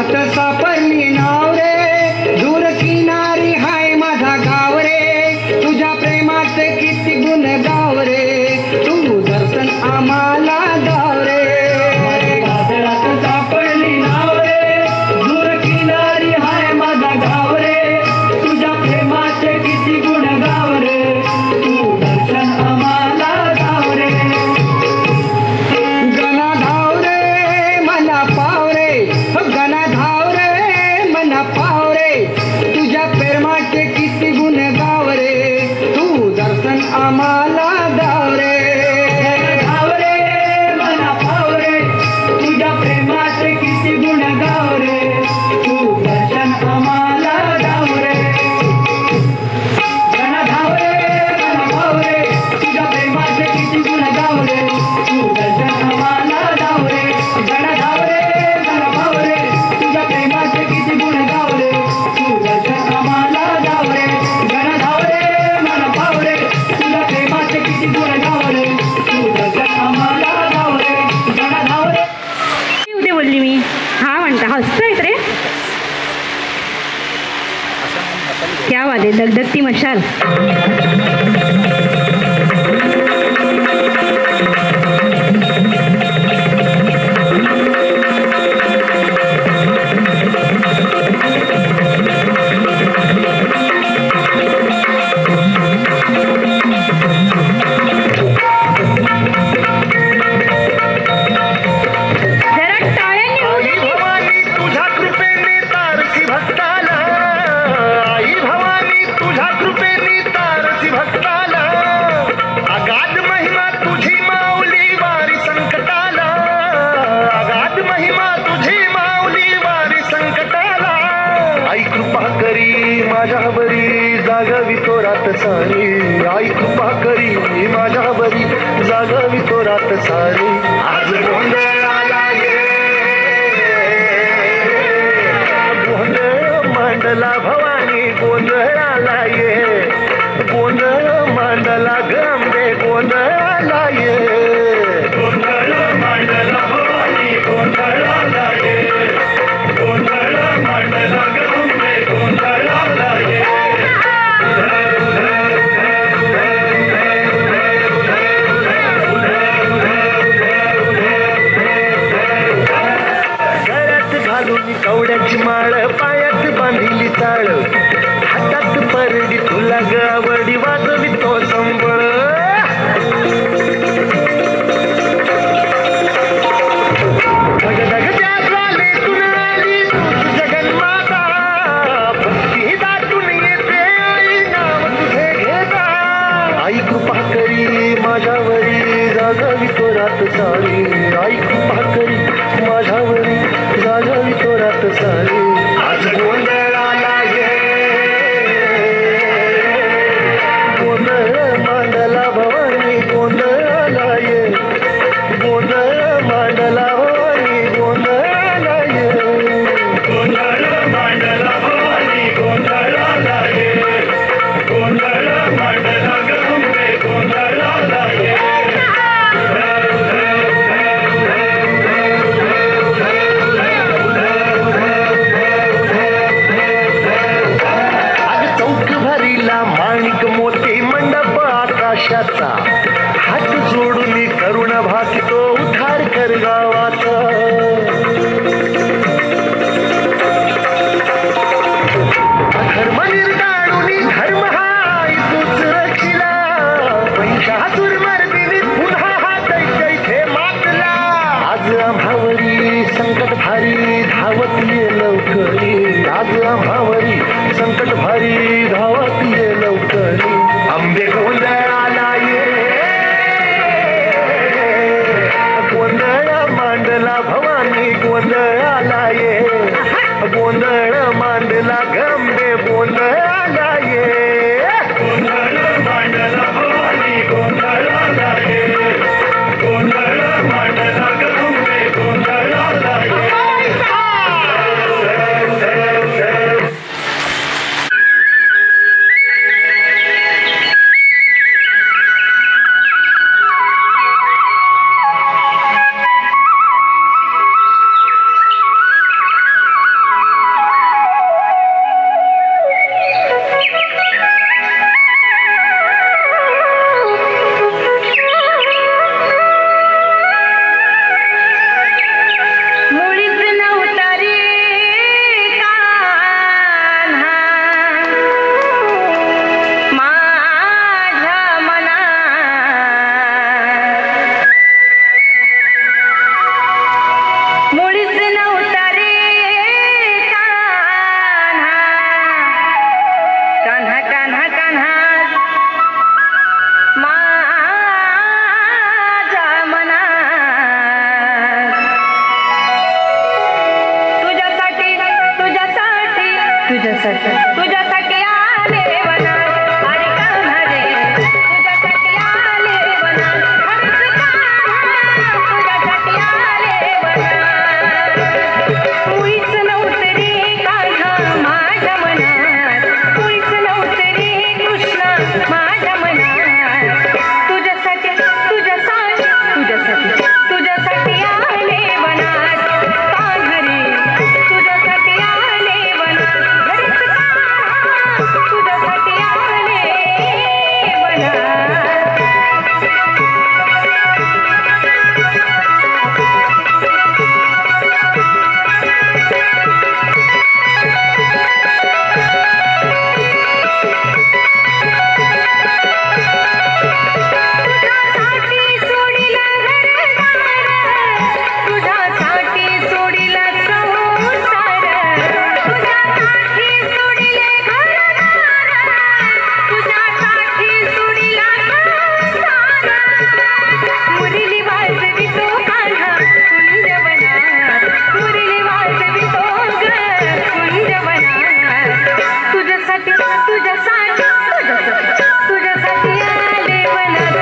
सापडली नाव रे, दूर किनारी हाय माझा गाव रे, तुझ्या प्रेमाचे किती गुण गाव रे, तू दर्शन आम्हाला गाव रे. वादळात सापडली नाव रे, दूर किनारी हाय माझा गाव रे, तुझ्या प्रेमाचे किती गुण गाव रे, तू दर्शन आम्हाला गाव रे. गणा धाव रे मला पाव रे, गणा धाव रे मला पाव रे, तुझ्या प्रेमाचे किती गुण गाव रे, तू दर्शन आम्हाला गाव रे. धाव रे मला पाव रे, तुझ्या प्रेमाचे किती गुण गाव रे, तू दर्शन आम्हाला गाव रे. गणा धाव रे मला पाव रे, तुझ्या प्रेमाचे किती गुण गाव रे, तू दर्शन आम्हाला गाव रे. गणा धाव रे मला पाव रे, तुझ्या प्रेमाचे किती गुण गाव रे, तू दर्शन आम्हाला गाव रे. गणा धाव रे मला पाव रे, तुझ्या प्रेमाचे किती गुण गाव रे, तू दर्शन आम्हाला गाव रे. गणा धाव रे. उद्या बोलली मी. हा म्हणता हसतोयत रे. क्या बात आहे, दगदगती मशाल. जरा टाळ्यांनी होऊ दे. आई भवानी तुझ्या कृपेने तारसी भक्ताला, आई भवानी तुझ्या कृपेने तारसी भक्ताला, अगाध महिमा तुझी माऊली वारी संकटाला, अगाध महिमा तुझी माऊली वारी संकटाला. आई कृपा करी माझ्यावरी जागवी तो रात सारी, आई कृपा करी माझ्यावरी जागवी तो रात सारी. आज गोंधळाला गोंधळ मांडला भवानी, गोंधळाला ये, गोंधळ मांडला गंबे, गोंधळाला ये. गोंधळ मांडला भवानी, गोंधळाला ये, गोंधळ मांडला गंबे, गोंधळाला ये. घालून कवड्याची माळ, पायात बांधिली चाळ, हातात परडी तुला गावडी वाजवी तो संबळ. धगधग त्या ज्वालेतून आली तूच जगन्माता, भक्ती दाटून येते आई नाव तुझे घेता. आई कृपा करी माझ्यावरी जागवी तो रात सारी, आई कृपा करी माझ्यावरी जागवी तो रात सारी. आज गोंधळाला ये, गोंधळ मांडला भवानी, गोंधळाला ये, गोंधळ मांडला भवानी, गोंधळाला ये. गोंधळ मांडला भवानी, गोंधळाला ये, गोंधळ मांडला गंबे, गोंधळाला ये. माणिक मोती मंडप आकाशाचा, हात जोडून करुण भाकितो उद्धार कर गावाचा. धर्म निर्दाळून धर्म हा तूच रचिला, महिषासुर मर्दिनी पुन्हा हा दैत्य मातला. आज आम्हावरी संकट भारी धावत ये लवकरी, आज आम्हावरी संकट भारी धावत ये लवकरी. आंबे गोंधळाला ये, गोंधळ मांडला भवानी, गोंधळाला ये, गोंधळ मांडला गंबे, गोंधळाला ये. गोंधळ मांडला भवानी, गोंधळाला ये, गोंधळ मांडला गंबे, गोंधळाला ये. तुझ्यासाठी तुझ्यासाठी आले वनात अरे कान्हा रे तुझ्यासाठी आले वनात हरच कान्हा तुझ्यासाठी आले वनात मुळीच नव्हतं रे कान्हा माझ्या मनात मुळीच नव्हतं रे कृष्णा माझ्या मनात तुझ्यासाठी तुझ्यासाठी तुझ्यासाठी तुझ्यासाठी आले वनात कान्हा रे तुझ्यासाठी आले वनात हरच कान्हा तुझ्यासाठी आले वनात तुझ्यासाठी सोडिला घरदार तुझ्यासाठी सोडिला संसार तुझ्यासाठी सोडिले घरदार तुझ्यासाठी सोडिला संसार मुरली वाजवी तो कान्हा कुंजवनात मुरली वाजवी तो ग कुंजवनात तुझ्यासाठी तुझ्यासाठी तुझ्यासाठी तुझ्यासाठी आले वनात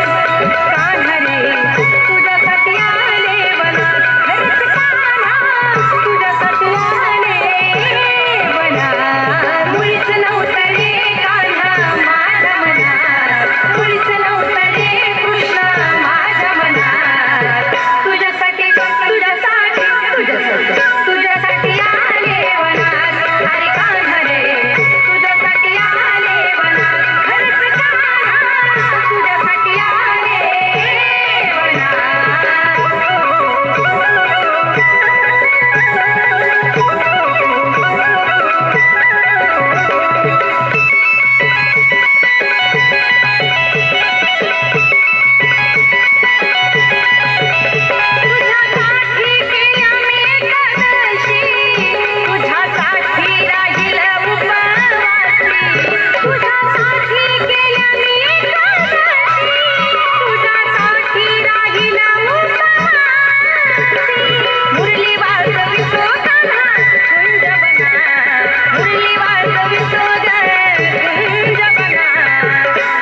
कान्हा रे तुझ्यासाठी आले वनात हरच कान्हा तुझ्यासाठी आले वनात मुळीच नव्हतं रे कान्हा माझ्या मनात मुळीच नव्हतं रे कृष्णा माझ्या मनात तुझ्यासाठी तुझ्यासाठी तुझ्यासाठी तुझ्यासाठी आले वनात अरे कान्हा रे तुझ्यासाठी आले वनात हरच कान्हा तुझ्यासाठी आले तुझ्यासाठी केल्या मी एकादशी तुझ्यासाठी राहील उपवासी तुझ्यासाठी केल्या मी एकादशी तुझ्यासाठी राहील उपवासी मुरली वाजवी तो कान्हा कुंजवनात मुरली वाजवी तो ग कुंजवनात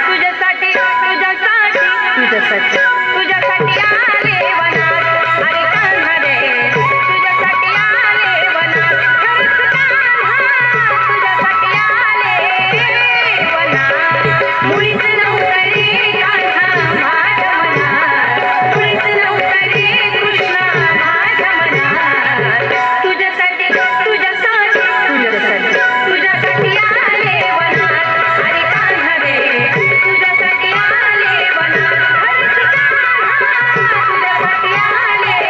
तुझ्यासाठी तुझ्यासाठी तुझ्यासाठी तुझ्यासाठी आले वनात अरे कान्हा रे तुझ्यासाठी आले वनात हरच कान्हा तुझ्यासाठी आले वनात मुळीच नव्हतं रे कान्हा माझ्या मनात मुळीच नव्हतं रे कृष्णा माझ्या मनात तुझ्यासाठी तुझ्यासाठी तुझ्यासाठी तुझ्यासाठी आले वनात अरे कान्हा रे तुझ्यासाठी आले वनात हरच कान्हा तुझ्यासाठी आले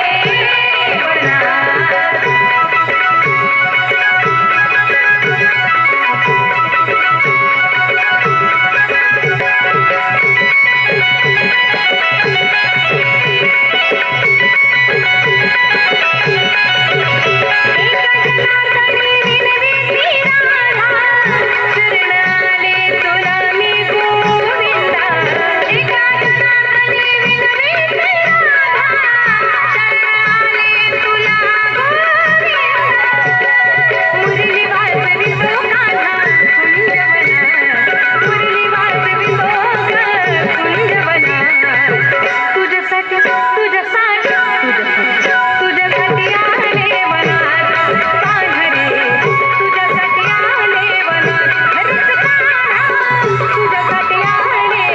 मुरली वाजवी तो कान्हा कुंजवनात मुरली वाजवी तो ग कुंजवनात तुझ्यासाठी तुझ्यासाठी तुझ्यासाठी तुझ्यासाठी आले वनात कान्हा रे तुझ्यासाठी आले वनात हरच कान्हा तुझ्यासाठी आले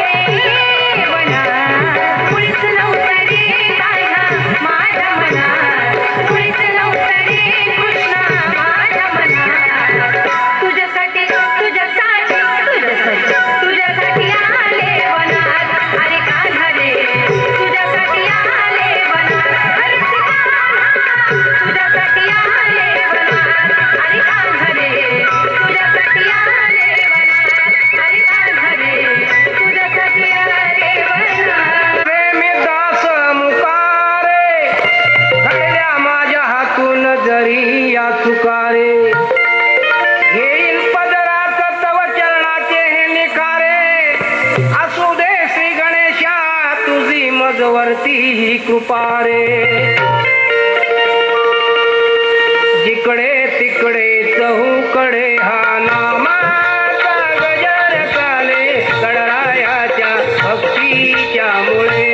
वनात मुळीच नव्हतं रे कान्हा माझ्या मनात मुळीच नव्हतं रे कृष्णा माझ्या मनात तुझ्यासाठी तुझ्यासाठी तुझ्यासाठी तुझ्यासाठी आले वनात अरे कान्हा रे तुझ्यासाठी आले वनात हरच कान्हा तुझ्यासाठी आले वनात अरे कान्हा रे तुझ्यासाठी आले वनात अरे कान्हा रे तुझ्यासाठी आले वनात प्रेमे दास मुकारे घडल्या माझ्या हातून जरी या चुकारे घेईल पदरात तव चरणाचे हे निखारे असू दे श्री गणेशा तुझी मजवरती ही कृपा रे जिकडे तिकडे चहूकडे हा नामाचा गजर चाले गणरायाच्या भक्तीच्या मुळे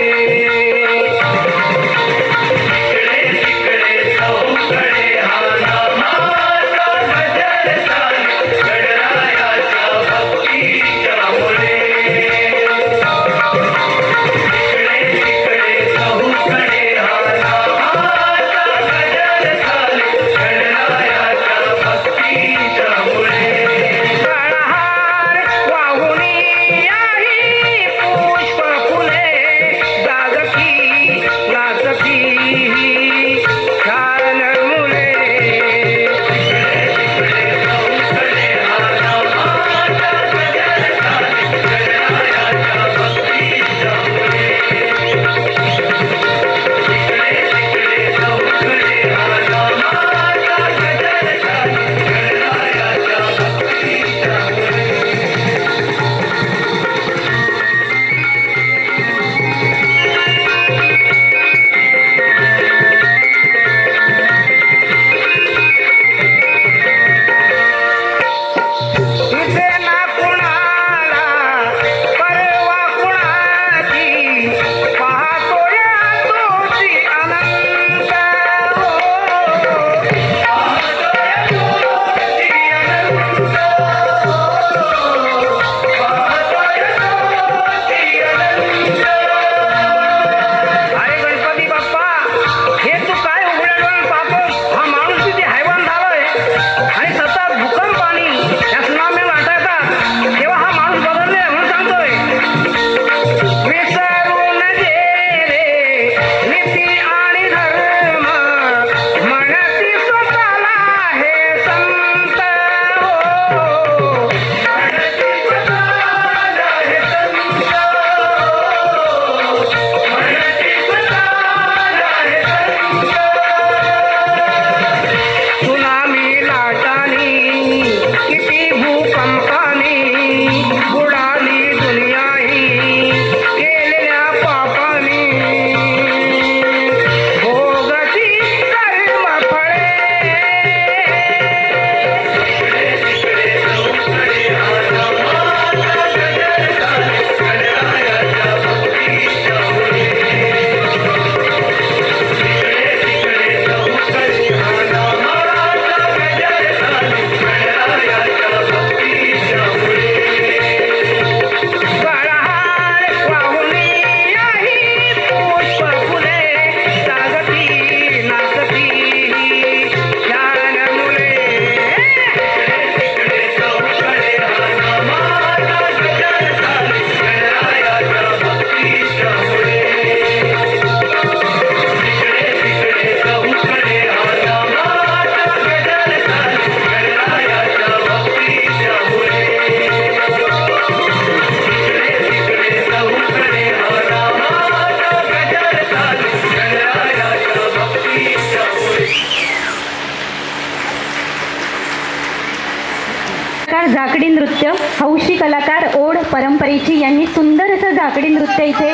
झाकडी नृत्य हौशी कलाकार ओढ परंपरेची यांनी सुंदर असं झाकडी नृत्य इथे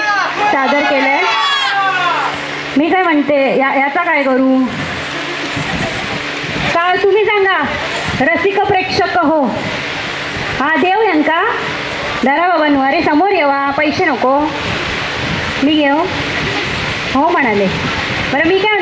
सादर केलंय. मी काय म्हणते याचा काय करू का तुम्ही सांगा रसिक प्रेक्षक हो. हा देव यांका धरा बाबांनो अरे समोर येवा पैसे नको मी घेऊ हो म्हणाले. बरं मी काय